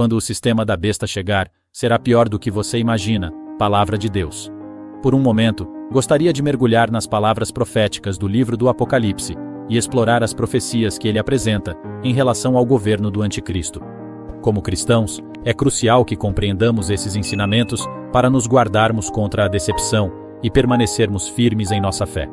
Quando o sistema da besta chegar, será pior do que você imagina. Palavra de Deus. Por um momento, gostaria de mergulhar nas palavras proféticas do livro do Apocalipse e explorar as profecias que ele apresenta em relação ao governo do Anticristo. Como cristãos, é crucial que compreendamos esses ensinamentos para nos guardarmos contra a decepção e permanecermos firmes em nossa fé.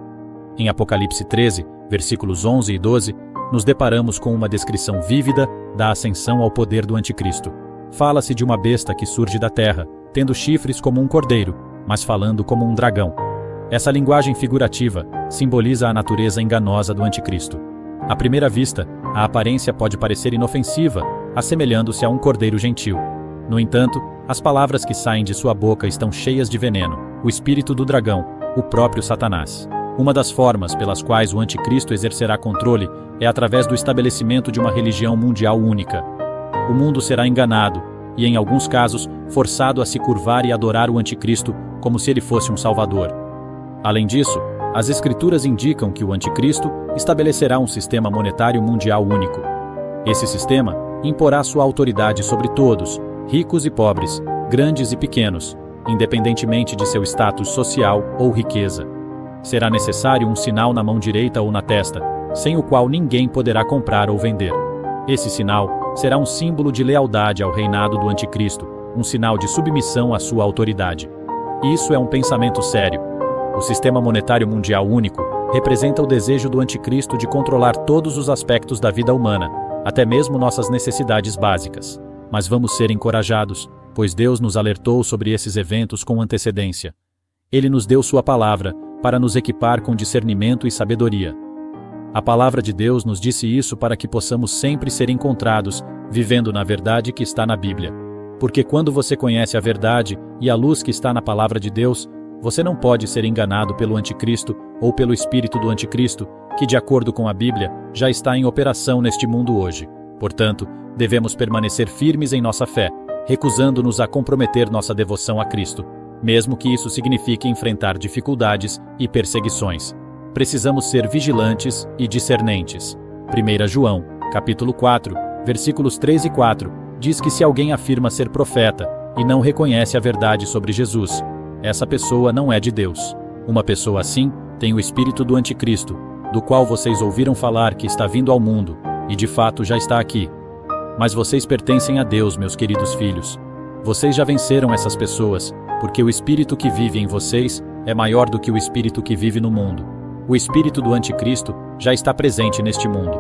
Em Apocalipse 13, versículos 11 e 12, nos deparamos com uma descrição vívida da ascensão ao poder do Anticristo. Fala-se de uma besta que surge da terra, tendo chifres como um cordeiro, mas falando como um dragão. Essa linguagem figurativa simboliza a natureza enganosa do Anticristo. À primeira vista, a aparência pode parecer inofensiva, assemelhando-se a um cordeiro gentil. No entanto, as palavras que saem de sua boca estão cheias de veneno, o espírito do dragão, o próprio Satanás. Uma das formas pelas quais o Anticristo exercerá controle é através do estabelecimento de uma religião mundial única. O mundo será enganado e, em alguns casos, forçado a se curvar e adorar o Anticristo como se ele fosse um salvador. Além disso, as Escrituras indicam que o Anticristo estabelecerá um sistema monetário mundial único. Esse sistema imporá sua autoridade sobre todos, ricos e pobres, grandes e pequenos, independentemente de seu status social ou riqueza. Será necessário um sinal na mão direita ou na testa, sem o qual ninguém poderá comprar ou vender. Esse sinal será um símbolo de lealdade ao reinado do Anticristo, um sinal de submissão à sua autoridade. Isso é um pensamento sério. O sistema monetário mundial único representa o desejo do Anticristo de controlar todos os aspectos da vida humana, até mesmo nossas necessidades básicas. Mas vamos ser encorajados, pois Deus nos alertou sobre esses eventos com antecedência. Ele nos deu sua palavra para nos equipar com discernimento e sabedoria. A palavra de Deus nos disse isso para que possamos sempre ser encontrados, vivendo na verdade que está na Bíblia. Porque quando você conhece a verdade e a luz que está na palavra de Deus, você não pode ser enganado pelo Anticristo ou pelo espírito do Anticristo, que, de acordo com a Bíblia, já está em operação neste mundo hoje. Portanto, devemos permanecer firmes em nossa fé, recusando-nos a comprometer nossa devoção a Cristo, mesmo que isso signifique enfrentar dificuldades e perseguições. Precisamos ser vigilantes e discernentes. 1 João, capítulo 4, versículos 3 e 4, diz que se alguém afirma ser profeta e não reconhece a verdade sobre Jesus, essa pessoa não é de Deus. Uma pessoa assim tem o espírito do Anticristo, do qual vocês ouviram falar que está vindo ao mundo, e de fato já está aqui. Mas vocês pertencem a Deus, meus queridos filhos. Vocês já venceram essas pessoas, porque o espírito que vive em vocês é maior do que o espírito que vive no mundo. O espírito do Anticristo já está presente neste mundo.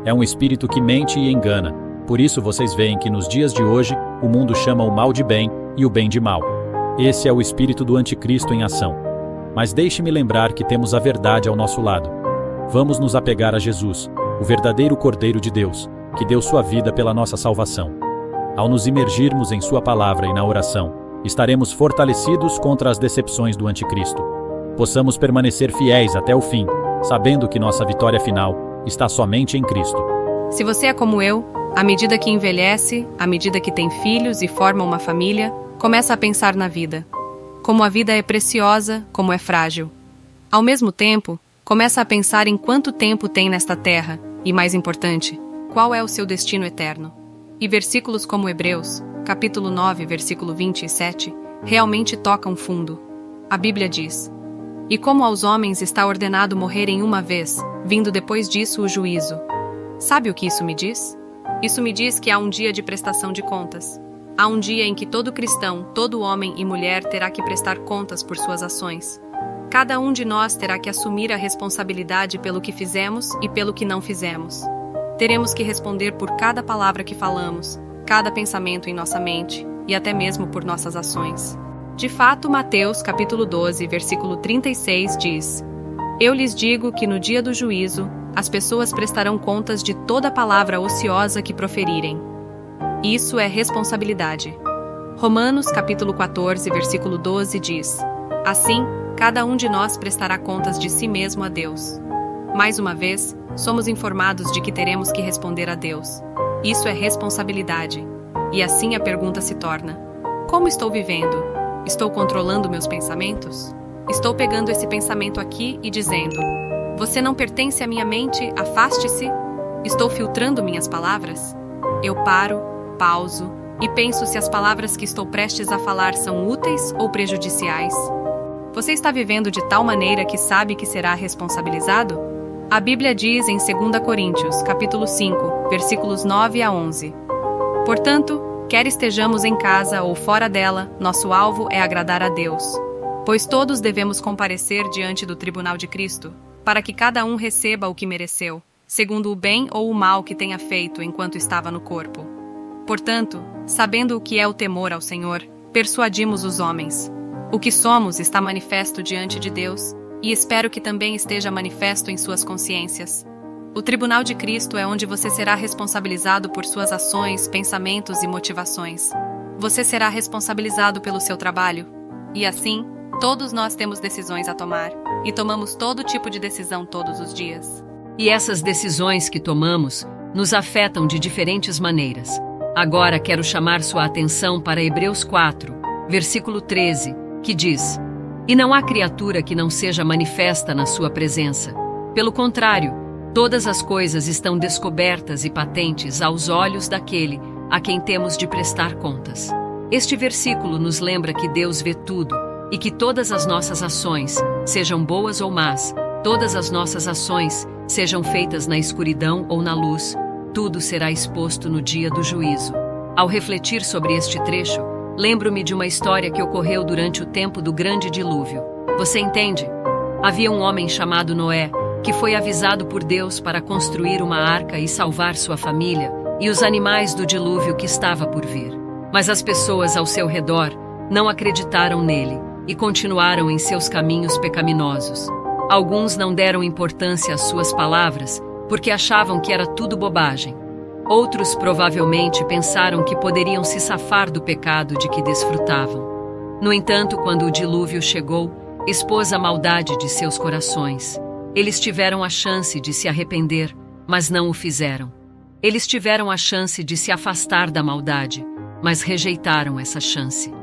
É um espírito que mente e engana. Por isso vocês veem que nos dias de hoje o mundo chama o mal de bem e o bem de mal. Esse é o espírito do Anticristo em ação. Mas deixe-me lembrar que temos a verdade ao nosso lado. Vamos nos apegar a Jesus, o verdadeiro Cordeiro de Deus, que deu sua vida pela nossa salvação. Ao nos imergirmos em sua palavra e na oração, estaremos fortalecidos contra as decepções do Anticristo. Possamos permanecer fiéis até o fim, sabendo que nossa vitória final está somente em Cristo. Se você é como eu, à medida que envelhece, à medida que tem filhos e forma uma família, começa a pensar na vida. Como a vida é preciosa, como é frágil. Ao mesmo tempo, começa a pensar em quanto tempo tem nesta terra e, mais importante, qual é o seu destino eterno. E versículos como Hebreus, capítulo 9, versículo 27, realmente tocam fundo. A Bíblia diz: "E como aos homens está ordenado morrerem uma vez, vindo depois disso o juízo." Sabe o que isso me diz? Isso me diz que há um dia de prestação de contas. Há um dia em que todo cristão, todo homem e mulher terá que prestar contas por suas ações. Cada um de nós terá que assumir a responsabilidade pelo que fizemos e pelo que não fizemos. Teremos que responder por cada palavra que falamos, cada pensamento em nossa mente e até mesmo por nossas ações. De fato, Mateus capítulo 12, versículo 36 diz: "Eu lhes digo que no dia do juízo, as pessoas prestarão contas de toda palavra ociosa que proferirem." Isso é responsabilidade. Romanos capítulo 14, versículo 12 diz: "Assim, cada um de nós prestará contas de si mesmo a Deus." Mais uma vez, somos informados de que teremos que responder a Deus. Isso é responsabilidade. E assim a pergunta se torna: como estou vivendo? Estou controlando meus pensamentos? Estou pegando esse pensamento aqui e dizendo: "Você não pertence à minha mente, afaste-se"? Estou filtrando minhas palavras? Eu paro, pauso, e penso se as palavras que estou prestes a falar são úteis ou prejudiciais. Você está vivendo de tal maneira que sabe que será responsabilizado? A Bíblia diz em 2 Coríntios, capítulo 5, versículos 9 a 11. Portanto, quer estejamos em casa ou fora dela, nosso alvo é agradar a Deus. Pois todos devemos comparecer diante do tribunal de Cristo, para que cada um receba o que mereceu, segundo o bem ou o mal que tenha feito enquanto estava no corpo. Portanto, sabendo o que é o temor ao Senhor, persuadimos os homens. O que somos está manifesto diante de Deus, e espero que também esteja manifesto em suas consciências. O tribunal de Cristo é onde você será responsabilizado por suas ações, pensamentos e motivações. Você será responsabilizado pelo seu trabalho. E assim, todos nós temos decisões a tomar, e tomamos todo tipo de decisão todos os dias. E essas decisões que tomamos nos afetam de diferentes maneiras. Agora quero chamar sua atenção para Hebreus 4, versículo 13, que diz: E não há criatura que não seja manifesta na sua presença. Pelo contrário, todas as coisas estão descobertas e patentes aos olhos daquele a quem temos de prestar contas. Este versículo nos lembra que Deus vê tudo e que todas as nossas ações, sejam boas ou más, todas as nossas ações, sejam feitas na escuridão ou na luz, tudo será exposto no dia do juízo. Ao refletir sobre este trecho, lembro-me de uma história que ocorreu durante o tempo do grande dilúvio. Você entende? Havia um homem chamado Noé, que foi avisado por Deus para construir uma arca e salvar sua família e os animais do dilúvio que estava por vir. Mas as pessoas ao seu redor não acreditaram nele e continuaram em seus caminhos pecaminosos. Alguns não deram importância às suas palavras porque achavam que era tudo bobagem. Outros provavelmente pensaram que poderiam se safar do pecado de que desfrutavam. No entanto, quando o dilúvio chegou, expôs a maldade de seus corações. Eles tiveram a chance de se arrepender, mas não o fizeram. Eles tiveram a chance de se afastar da maldade, mas rejeitaram essa chance.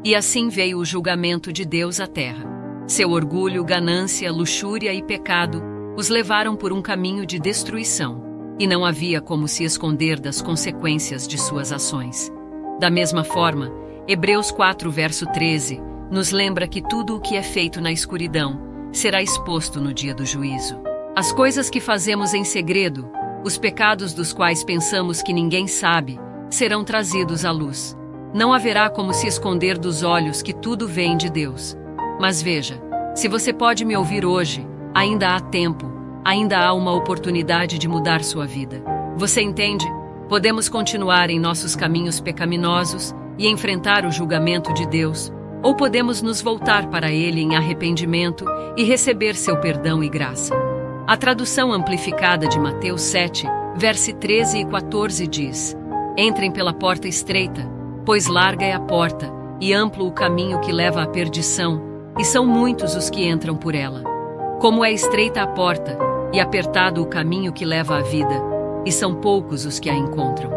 E assim veio o julgamento de Deus à terra. Seu orgulho, ganância, luxúria e pecado os levaram por um caminho de destruição, e não havia como se esconder das consequências de suas ações. Da mesma forma, Hebreus 4, verso 13, nos lembra que tudo o que é feito na escuridão será exposto no dia do juízo. As coisas que fazemos em segredo, os pecados dos quais pensamos que ninguém sabe, serão trazidos à luz. Não haverá como se esconder dos olhos que tudo vem de Deus. Mas veja, se você pode me ouvir hoje, ainda há tempo, ainda há uma oportunidade de mudar sua vida. Você entende? Podemos continuar em nossos caminhos pecaminosos e enfrentar o julgamento de Deus, ou podemos nos voltar para Ele em arrependimento e receber seu perdão e graça. A tradução amplificada de Mateus 7, versos 13 e 14 diz: Entrem pela porta estreita, pois larga é a porta, e amplo o caminho que leva à perdição, e são muitos os que entram por ela. Como é estreita a porta, e apertado o caminho que leva à vida, e são poucos os que a encontram.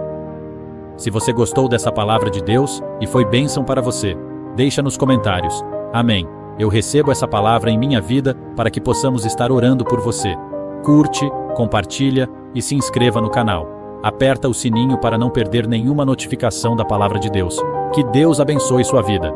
Se você gostou dessa palavra de Deus e foi bênção para você, deixa nos comentários. Amém. Eu recebo essa palavra em minha vida para que possamos estar orando por você. Curte, compartilha e se inscreva no canal. Aperta o sininho para não perder nenhuma notificação da palavra de Deus. Que Deus abençoe sua vida.